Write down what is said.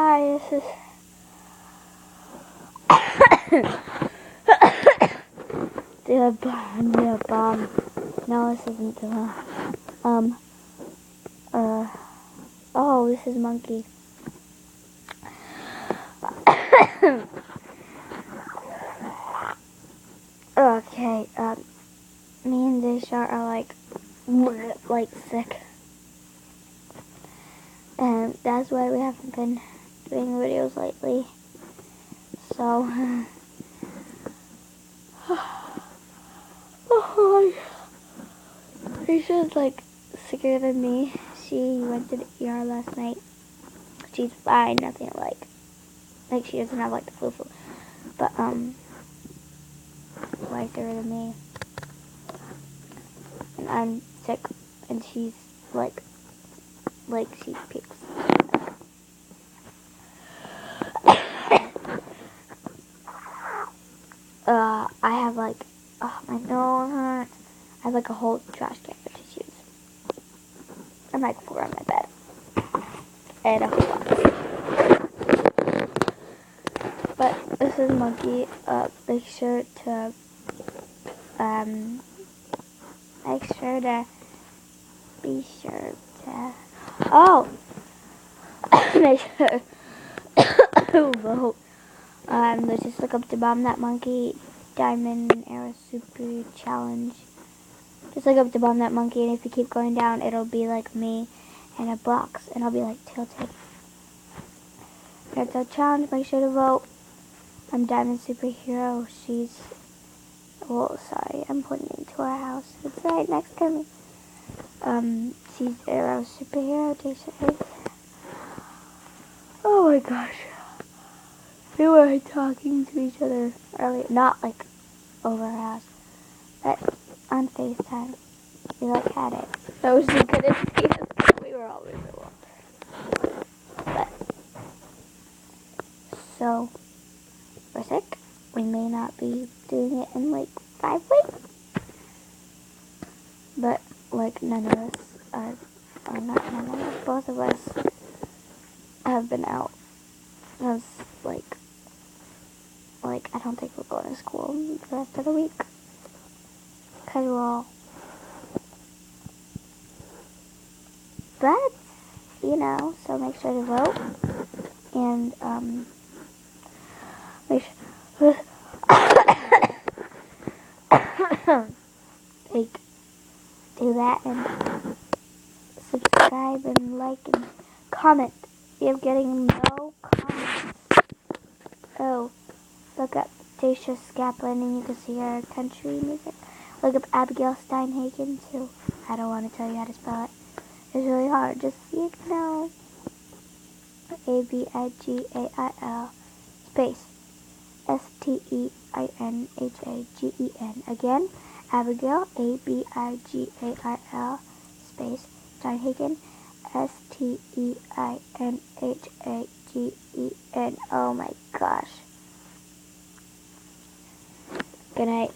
Hi, this is the bomb. No, this isn't the oh, this is Monkey. Okay, me and Desha are like sick. And that's why we haven't been doing videos lately. So, Desha's like sicker than me. She went to the ER last night. She's fine, nothing like she doesn't have like the flu, but way sicker than me. And I'm sick, and she's like she pukes. I have like, oh, my nose hurts. I have like a whole trash can of tissues. I'm like 4 on my bed. And a whole box. But this is Monkey. Make sure to be sure to, oh, make sure to vote. Let's just look up the Bomb That Monkey Diamond Arrow Super Challenge. Just look up the Bomb That Monkey, and if you keep going down, it'll be like me in a box, and I'll be like tilted. That's a challenge. Make sure to vote. I'm Diamond Superhero. She's, well, sorry, I'm putting it into our house. It's right next to me. She's Arrow Superhero. Oh my gosh. We were talking to each other earlier, not like over our house, but on FaceTime. We like had it. So she couldn't see us because we were all miserable. But, so, we're sick. We may not be doing it in like 5 weeks. But, like, none of us are, or not none of us, both of us have been out. Because, like, I don't think we're going to school the rest of the week. Because we're all, but, you know, so make sure to vote. And, make sure, like, do that and subscribe and like and comment. You're getting no comments. Oh, look up Dacia Skaplin and you can see her country music. Look up Abigail Steinhagen too. I don't want to tell you how to spell it. It's really hard. Just so you know. Abigail space Steinhagen. Again, Abigail Abigail space Steinhagen Steinhagen. Oh my gosh. Good night.